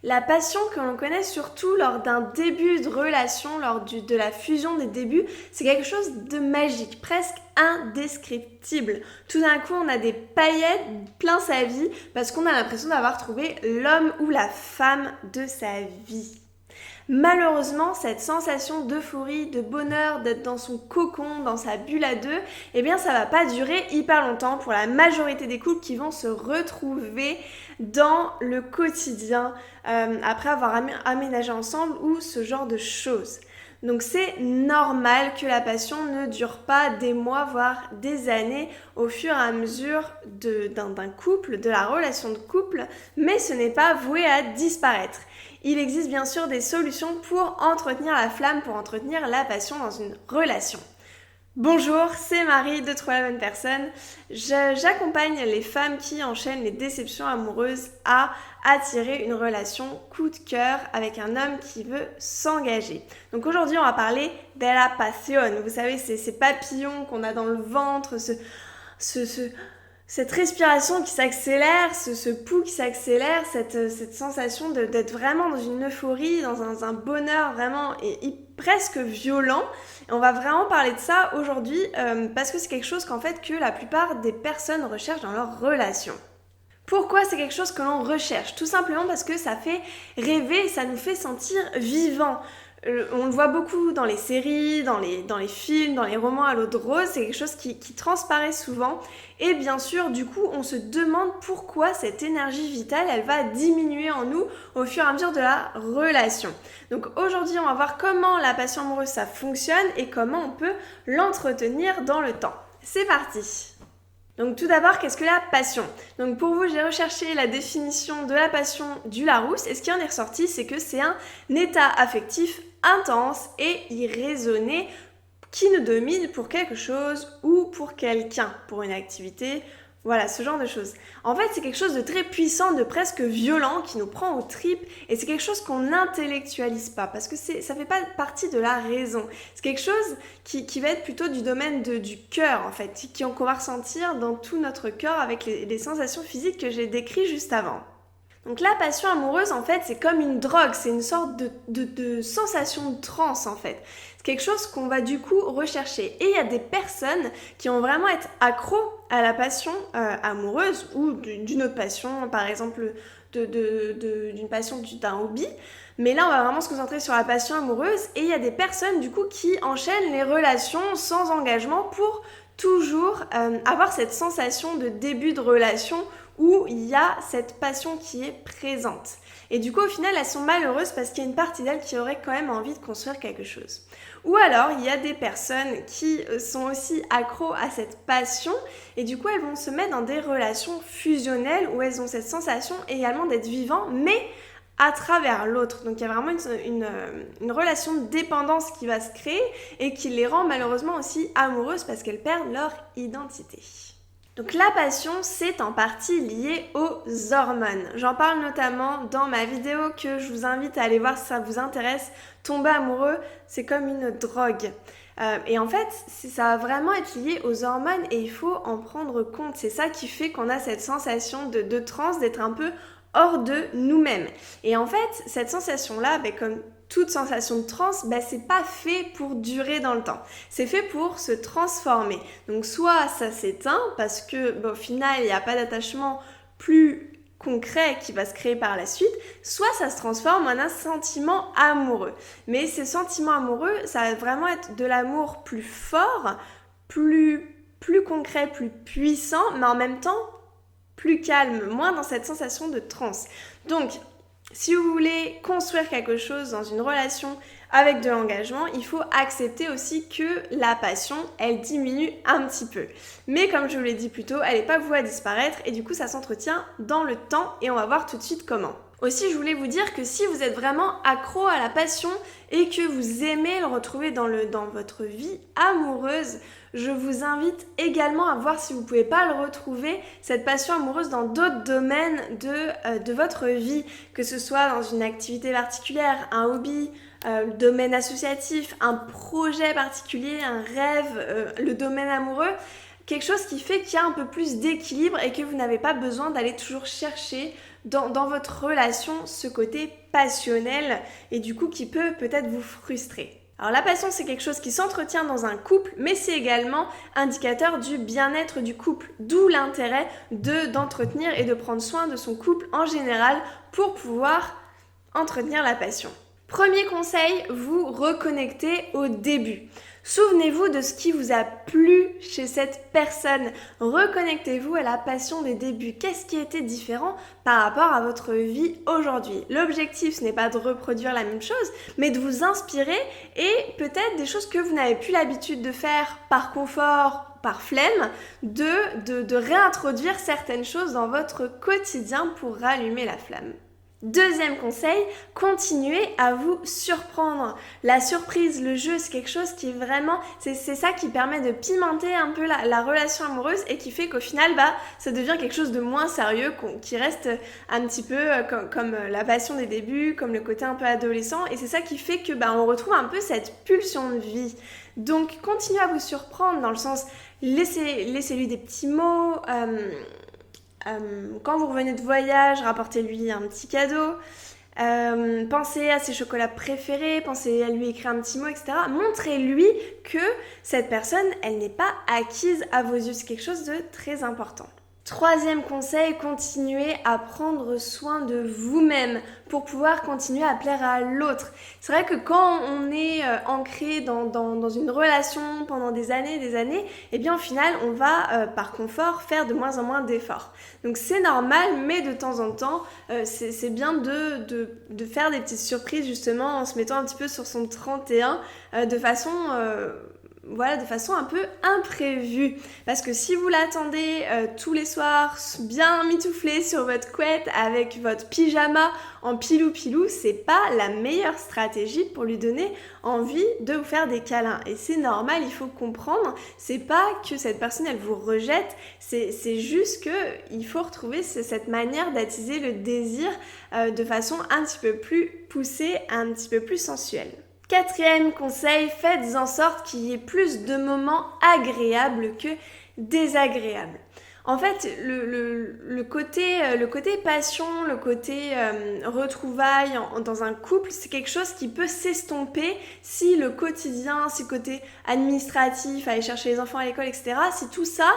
La passion que l'on connaît surtout lors d'un début de relation, de la fusion des débuts, c'est quelque chose de magique, presque indescriptible. Tout d'un coup, on a des paillettes plein sa vie parce qu'on a l'impression d'avoir trouvé l'homme ou la femme de sa vie. Malheureusement, cette sensation d'euphorie, de bonheur, d'être dans son cocon, dans sa bulle à deux, eh bien ça va pas durer hyper longtemps pour la majorité des couples qui vont se retrouver dans le quotidien après avoir aménagé ensemble ou ce genre de choses. Donc c'est normal que la passion ne dure pas des mois, voire des années au fur et à mesure d'un couple, de la relation de couple, mais ce n'est pas voué à disparaître. Il existe bien sûr des solutions pour entretenir la flamme, pour entretenir la passion dans une relation. Bonjour, c'est Marie de Trouver la bonne personne. J'accompagne les femmes qui enchaînent les déceptions amoureuses à attirer une relation coup de cœur avec un homme qui veut s'engager. Donc aujourd'hui, on va parler de la passion. Vous savez, c'est ces papillons qu'on a dans le ventre, cette respiration qui s'accélère, ce pouls qui s'accélère, cette sensation d'être vraiment dans une euphorie, dans un bonheur vraiment et presque violent. Et on va vraiment parler de ça aujourd'hui parce que c'est quelque chose qu'en fait que la plupart des personnes recherchent dans leur relation. Pourquoi c'est quelque chose que l'on recherche? Tout simplement parce que ça fait rêver et ça nous fait sentir vivants. On le voit beaucoup dans les séries, dans les films, dans les romans à l'eau de rose, c'est quelque chose qui transparaît souvent. Et bien sûr, du coup, on se demande pourquoi cette énergie vitale, elle va diminuer en nous au fur et à mesure de la relation. Donc aujourd'hui, on va voir comment la passion amoureuse, ça fonctionne et comment on peut l'entretenir dans le temps. C'est parti! Donc tout d'abord, qu'est-ce que la passion? Donc pour vous, j'ai recherché la définition de la passion du Larousse et ce qui en est ressorti, c'est que c'est un état affectif intense et irraisonné qui nous domine pour quelque chose ou pour quelqu'un, pour une activité, voilà, ce genre de choses. En fait, c'est quelque chose de très puissant, de presque violent, qui nous prend aux tripes, et c'est quelque chose qu'on n'intellectualise pas, parce que ça fait pas partie de la raison. C'est quelque chose qui va être plutôt du domaine du cœur, en fait, qu'on va ressentir dans tout notre cœur avec les sensations physiques que j'ai décrites juste avant. Donc la passion amoureuse, en fait, c'est comme une drogue, c'est une sorte de sensation de transe, en fait. C'est quelque chose qu'on va du coup rechercher. Et il y a des personnes qui vont vraiment être accros à la passion amoureuse ou d'une autre passion, par exemple d'une passion d'un hobby. Mais là, on va vraiment se concentrer sur la passion amoureuse. Et il y a des personnes du coup qui enchaînent les relations sans engagement pour toujours avoir cette sensation de début de relation où il y a cette passion qui est présente. Et du coup, au final, elles sont malheureuses parce qu'il y a une partie d'elles qui aurait quand même envie de construire quelque chose. Ou alors, il y a des personnes qui sont aussi accros à cette passion et du coup, elles vont se mettre dans des relations fusionnelles où elles ont cette sensation également d'être vivant, mais à travers l'autre. Donc il y a vraiment une relation de dépendance qui va se créer et qui les rend malheureusement aussi amoureuses parce qu'elles perdent leur identité. Donc la passion, c'est en partie lié aux hormones. J'en parle notamment dans ma vidéo que je vous invite à aller voir si ça vous intéresse. Tomber amoureux, c'est comme une drogue. Et en fait, ça va vraiment être lié aux hormones et il faut en prendre compte. C'est ça qui fait qu'on a cette sensation de transe, d'être un peu hors de nous-mêmes. Et en fait, cette sensation-là, comme toute sensation de transe, c'est pas fait pour durer dans le temps. C'est fait pour se transformer. Donc soit ça s'éteint parce que au final, il n'y a pas d'attachement plus concret qui va se créer par la suite, soit ça se transforme en un sentiment amoureux. Mais ces sentiments amoureux, ça va vraiment être de l'amour plus fort, plus concret, plus puissant, mais en même temps plus calme, moins dans cette sensation de transe. Donc, si vous voulez construire quelque chose dans une relation avec de l'engagement, il faut accepter aussi que la passion, elle diminue un petit peu. Mais comme je vous l'ai dit plus tôt, elle n'est pas vouée à disparaître et du coup, ça s'entretient dans le temps et on va voir tout de suite comment. Aussi, je voulais vous dire que si vous êtes vraiment accro à la passion et que vous aimez le retrouver dans votre vie amoureuse, je vous invite également à voir si vous ne pouvez pas le retrouver, cette passion amoureuse, dans d'autres domaines de votre vie, que ce soit dans une activité particulière, un hobby, le domaine associatif, un projet particulier, un rêve, le domaine amoureux. Quelque chose qui fait qu'il y a un peu plus d'équilibre et que vous n'avez pas besoin d'aller toujours chercher dans votre relation ce côté passionnel et du coup qui peut peut-être vous frustrer. Alors la passion, c'est quelque chose qui s'entretient dans un couple, mais c'est également indicateur du bien-être du couple, d'où l'intérêt d'entretenir et de prendre soin de son couple en général pour pouvoir entretenir la passion. Premier conseil, vous reconnectez au début. Souvenez-vous de ce qui vous a plu chez cette personne. Reconnectez-vous à la passion des débuts. Qu'est-ce qui était différent par rapport à votre vie aujourd'hui? L'objectif, ce n'est pas de reproduire la même chose, mais de vous inspirer et peut-être des choses que vous n'avez plus l'habitude de faire par confort, par flemme, de réintroduire certaines choses dans votre quotidien pour rallumer la flamme. Deuxième conseil, continuez à vous surprendre. La surprise, le jeu, c'est quelque chose qui est vraiment, c'est ça qui permet de pimenter un peu la relation amoureuse et qui fait qu'au final, ça devient quelque chose de moins sérieux, qui reste un petit peu comme la passion des débuts, comme le côté un peu adolescent, et c'est ça qui fait que on retrouve un peu cette pulsion de vie. Donc, continuez à vous surprendre dans le sens, laissez-lui des petits mots. Quand vous revenez de voyage, rapportez-lui un petit cadeau. Pensez à ses chocolats préférés, pensez à lui écrire un petit mot, etc. Montrez-lui que cette personne, elle n'est pas acquise à vos yeux. C'est quelque chose de très important. Troisième conseil, continuez à prendre soin de vous-même pour pouvoir continuer à plaire à l'autre. C'est vrai que quand on est ancré dans une relation pendant des années, au final, on va, par confort, faire de moins en moins d'efforts. Donc c'est normal, mais de temps en temps, c'est bien de faire des petites surprises, justement, en se mettant un petit peu sur son 31, de façon un peu imprévue. Parce que si vous l'attendez tous les soirs, bien mitouflé sur votre couette, avec votre pyjama en pilou-pilou, c'est pas la meilleure stratégie pour lui donner envie de vous faire des câlins. Et c'est normal, il faut comprendre, c'est pas que cette personne, elle vous rejette, c'est juste qu'il faut retrouver cette manière d'attiser le désir de façon un petit peu plus poussée, un petit peu plus sensuelle. Quatrième conseil, faites en sorte qu'il y ait plus de moments agréables que désagréables. En fait, le côté passion, le côté retrouvailles dans un couple, c'est quelque chose qui peut s'estomper si le quotidien, si le côté administratif, aller chercher les enfants à l'école, etc., si tout ça,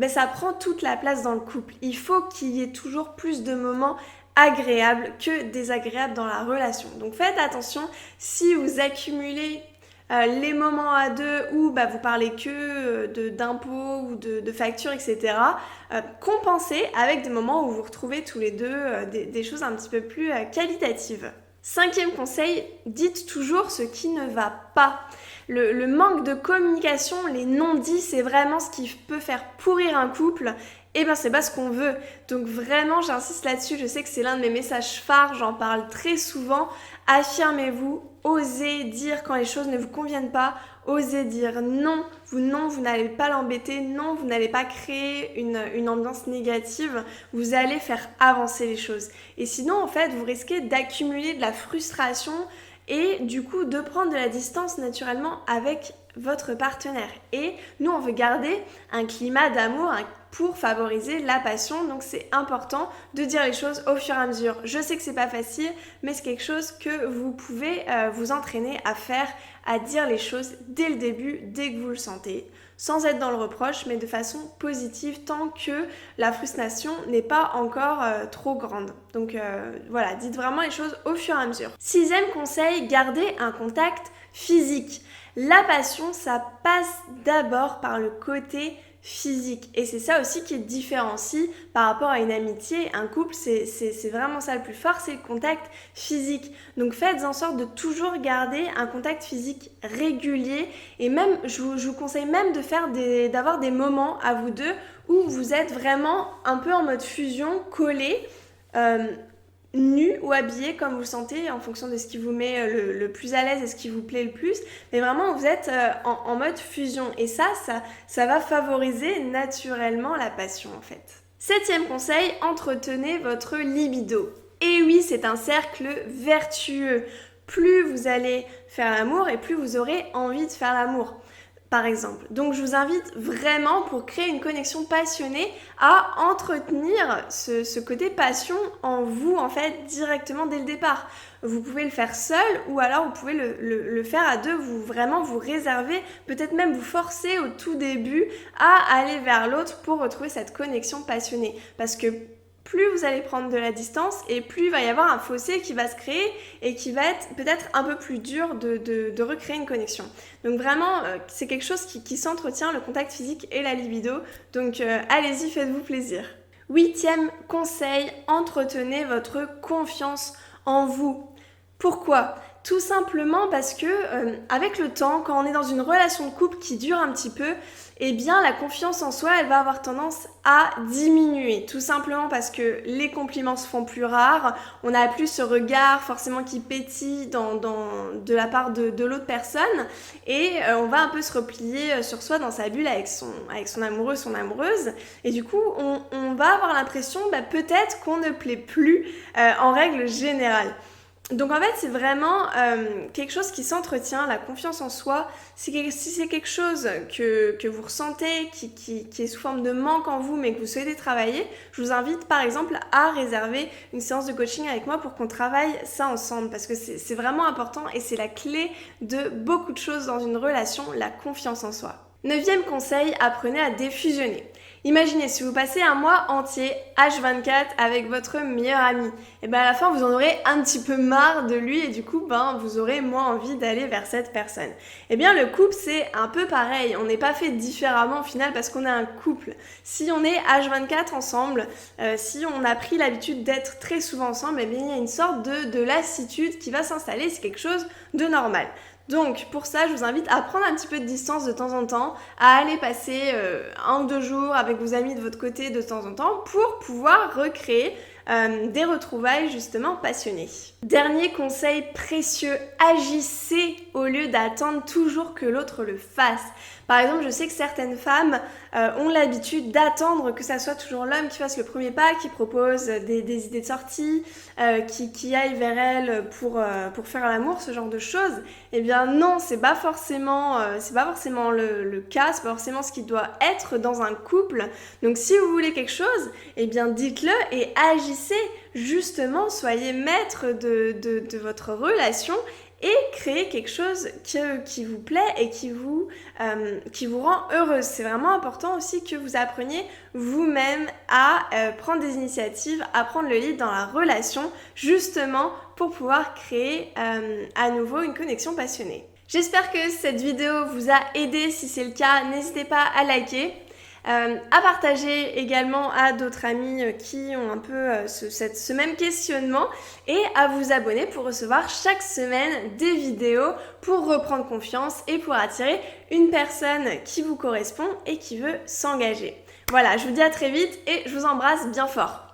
ça prend toute la place dans le couple. Il faut qu'il y ait toujours plus de moments agréable que désagréable dans la relation. Donc faites attention, si vous accumulez les moments à deux où vous parlez que d'impôts ou de factures, etc., compensez avec des moments où vous retrouvez tous les deux des choses un petit peu plus qualitatives. Cinquième conseil, dites toujours ce qui ne va pas. Le manque de communication, les non-dits, c'est vraiment ce qui peut faire pourrir un couple. C'est pas ce qu'on veut. Donc vraiment, j'insiste là-dessus, je sais que c'est l'un de mes messages phares, j'en parle très souvent. Affirmez-vous, osez dire quand les choses ne vous conviennent pas, osez dire non, vous n'allez pas l'embêter, non, vous n'allez pas créer une ambiance négative, vous allez faire avancer les choses. Et sinon, en fait, vous risquez d'accumuler de la frustration et du coup de prendre de la distance naturellement avec votre partenaire. Et nous, on veut garder un climat d'amour pour favoriser la passion, donc c'est important de dire les choses au fur et à mesure. Je sais que c'est pas facile, mais c'est quelque chose que vous pouvez vous entraîner à faire, à dire les choses dès le début, dès que vous le sentez, sans être dans le reproche, mais de façon positive tant que la frustration n'est pas encore trop grande. Donc dites vraiment les choses au fur et à mesure. Sixième conseil, gardez un contact physique. La passion, ça passe d'abord par le côté physique. Et c'est ça aussi qui différencie par rapport à une amitié, un couple, c'est vraiment ça le plus fort, c'est le contact physique. Donc faites en sorte de toujours garder un contact physique régulier et même, je vous conseille même d'avoir des moments à vous deux où vous êtes vraiment un peu en mode fusion, collés, nu ou habillé comme vous le sentez en fonction de ce qui vous met le plus à l'aise et ce qui vous plaît le plus, mais vraiment vous êtes en mode fusion et ça va favoriser naturellement la passion en fait. Septième conseil, entretenez votre libido. Et oui, c'est un cercle vertueux. Plus vous allez faire l'amour et plus vous aurez envie de faire l'amour. par exemple. Donc je vous invite vraiment, pour créer une connexion passionnée, à entretenir ce côté passion en vous, en fait, directement dès le départ. Vous pouvez le faire seul ou alors vous pouvez le faire à deux, vraiment vous réserver, peut-être même vous forcer au tout début à aller vers l'autre pour retrouver cette connexion passionnée. Parce que plus vous allez prendre de la distance et plus il va y avoir un fossé qui va se créer et qui va être peut-être un peu plus dur de recréer une connexion. Donc vraiment, c'est quelque chose qui s'entretient, le contact physique et la libido. Donc allez-y, faites-vous plaisir. 8e conseil, entretenez votre confiance en vous. Pourquoi ? Tout simplement parce que avec le temps, quand on est dans une relation de couple qui dure un petit peu, eh bien la confiance en soi, elle va avoir tendance à diminuer. Tout simplement parce que les compliments se font plus rares, on n'a plus ce regard forcément qui pétille de la part de l'autre personne et on va un peu se replier sur soi dans sa bulle avec son amoureux, son amoureuse, et du coup on va avoir l'impression peut-être qu'on ne plaît plus en règle générale. Donc en fait, c'est vraiment quelque chose qui s'entretient, la confiance en soi. Si c'est quelque chose que vous ressentez, qui est sous forme de manque en vous, mais que vous souhaitez travailler, je vous invite par exemple à réserver une séance de coaching avec moi pour qu'on travaille ça ensemble, parce que c'est vraiment important et c'est la clé de beaucoup de choses dans une relation, la confiance en soi. 9e conseil, apprenez à défusionner. Imaginez, si vous passez un mois entier, H24, avec votre meilleur ami, et à la fin, vous en aurez un petit peu marre de lui et du coup, vous aurez moins envie d'aller vers cette personne. Le couple, c'est un peu pareil. On n'est pas fait différemment au final parce qu'on est un couple. Si on est H24 ensemble, si on a pris l'habitude d'être très souvent ensemble, il y a une sorte de lassitude qui va s'installer. C'est quelque chose de normal. Donc pour ça, je vous invite à prendre un petit peu de distance de temps en temps, à aller passer 1 ou 2 jours avec vos amis de votre côté de temps en temps pour pouvoir recréer des retrouvailles justement passionnées. Dernier conseil précieux, agissez au lieu d'attendre toujours que l'autre le fasse. Par exemple, je sais que certaines femmes ont l'habitude d'attendre que ça soit toujours l'homme qui fasse le premier pas, qui propose des idées de sortie, qui aille vers elle pour faire l'amour, ce genre de choses. Non, c'est pas forcément le cas, c'est pas forcément ce qui doit être dans un couple. Donc si vous voulez quelque chose, dites-le et agissez. Justement, soyez maître de votre relation et créez quelque chose qui vous plaît et qui vous rend heureuse. C'est vraiment important aussi que vous appreniez vous-même à prendre des initiatives, à prendre le lead dans la relation, justement pour pouvoir créer à nouveau une connexion passionnée. J'espère que cette vidéo vous a aidé. Si c'est le cas, n'hésitez pas à liker. À partager également à d'autres amis qui ont un peu ce même questionnement et à vous abonner pour recevoir chaque semaine des vidéos pour reprendre confiance et pour attirer une personne qui vous correspond et qui veut s'engager. Voilà, je vous dis à très vite et je vous embrasse bien fort.